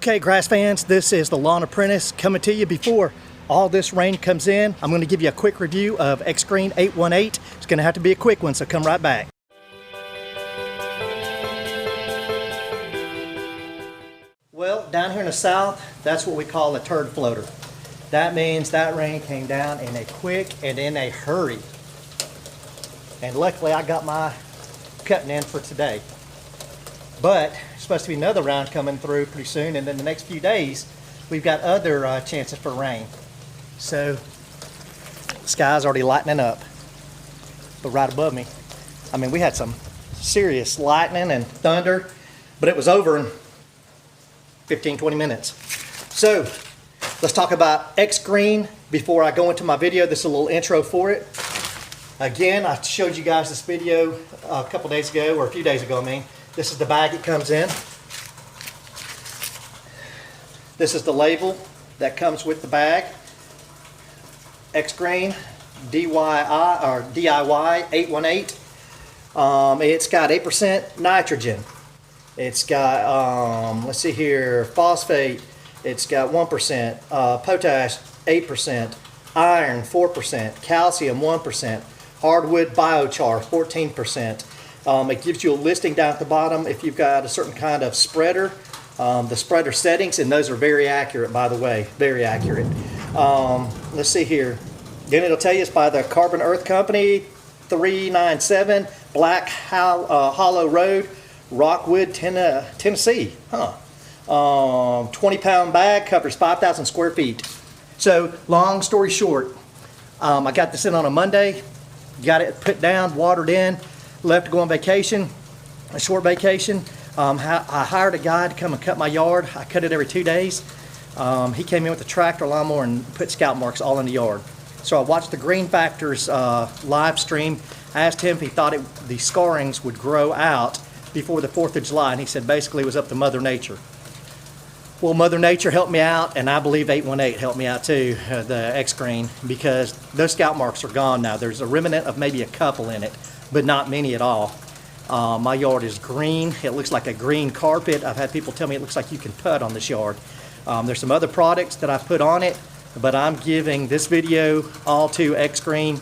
Okay, grass fans, this is the Lawn Apprentice coming to you. Before all this rain comes in, I'm going to give you a quick review of X-GRN 818. It's going to have to be a quick one, so come right back. Well, down here in the south, that's what we call a turd floater. That means that rain came down in a quick and in a hurry. And luckily I got my cutting in for today. But it's supposed to be another round coming through pretty soon, and then the next few days we've got other chances for rain. So the sky's already lightening up. But right above me, I mean, we had some serious lightning and thunder, but it was over in 15-20 minutes. So let's talk about X-GRN before I go into my video. This is a little intro for it. Again, I showed you guys this video a couple days ago, or a few days ago, I mean. This is the bag it comes in. This is the label that comes with the bag. X-GRN DYI or DIY 818. It's got 8% nitrogen. It's got let's see here, phosphate. It's got 1%, potash 8%, iron 4%, calcium 1%, hardwood biochar 14%. It gives you a listing down at the bottom if you've got a certain kind of spreader, the spreader settings, and those are very accurate, by the way, very accurate. Let's see here. Then it'll tell you it's by the Carbon Earth Company, 397 Black Hollow Road, Rockwood, Tennessee. 20-pound bag, covers 5,000 square feet. So, long story short, I got this in on a Monday, got it put down, watered in, left to go on vacation, a short vacation. I hired a guy to come and cut my yard. I cut it every 2 days. He came in with a tractor, lawnmower, and put scalp marks all in the yard. So I watched the Green Factor's live stream. I asked him if he thought the scarrings would grow out before the 4th of July, and he said basically it was up to Mother Nature. Well, Mother Nature helped me out, and I believe 818 helped me out too, the X-GRN, because those scalp marks are gone now. There's a remnant of maybe a couple in it, but not many at all. My yard is green. It looks like a green carpet. I've had people tell me it looks like you can putt on this yard. There's some other products that I've put on it, but I'm giving this video all to X-GRN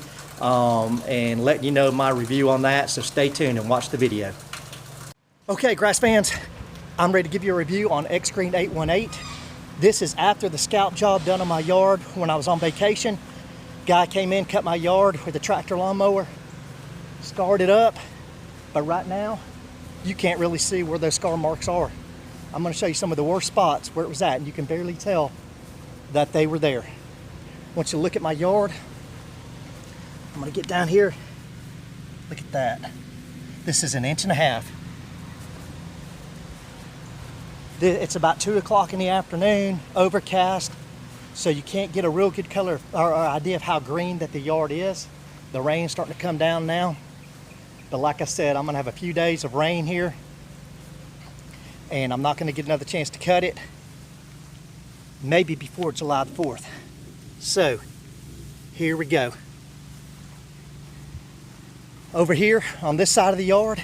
and letting you know my review on that, so stay tuned and watch the video. Okay, grass fans, I'm ready to give you a review on X-GRN 818. This is after the scalp job done on my yard when I was on vacation. Guy came in, cut my yard with a tractor lawnmower, scarred it up, but right now you can't really see where those scar marks are. I'm going to show you some of the worst spots where it was at, and you can barely tell that they were there. Once you look at my yard, I'm going to get down here. Look at that. This is 1.5 inches. It's about 2 o'clock in the afternoon, overcast, so you can't get a real good color or idea of how green that the yard is. The rain's starting to come down now, but like I said, I'm gonna have a few days of rain here, and I'm not gonna get another chance to cut it, maybe before July the 4th. So, here we go. Over here on this side of the yard,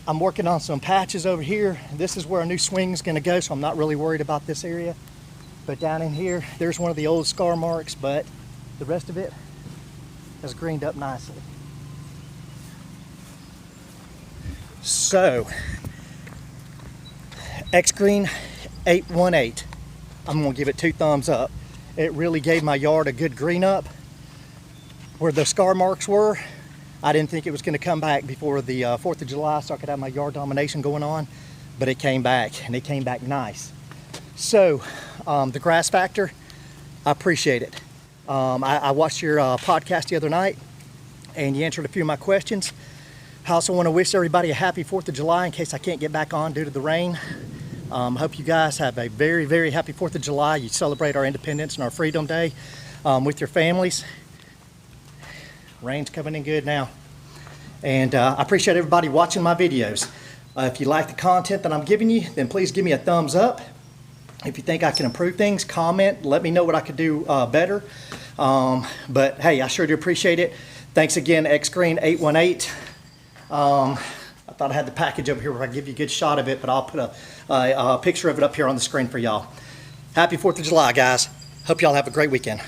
I'm working on some patches over here. This is where a new swing is gonna go, so I'm not really worried about this area. But down in here, there's one of the old scar marks, but the rest of it has greened up nicely. So, X-GRN 818, I'm gonna give it 2 thumbs up. It really gave my yard a good green up. Where the scar marks were, I didn't think it was gonna come back before the 4th of July, so I could have my yard domination going on, but it came back, and it came back nice. So, the grass factor, I appreciate it. I watched your podcast the other night, and you answered a few of my questions. I also want to wish everybody a happy 4th of July in case I can't get back on due to the rain. Hope you guys have a very, very happy 4th of July. You celebrate our independence and our Freedom Day with your families. Rain's coming in good now. And I appreciate everybody watching my videos. If you like the content that I'm giving you, then please give me a thumbs up. If you think I can improve things, comment, let me know what I could do better. But hey, I sure do appreciate it. Thanks again, X-GRN 818. I thought I had the package over here where I give you a good shot of it, but I'll put a picture of it up here on the screen for y'all. Happy 4th of July, guys. Hope y'all have a great weekend.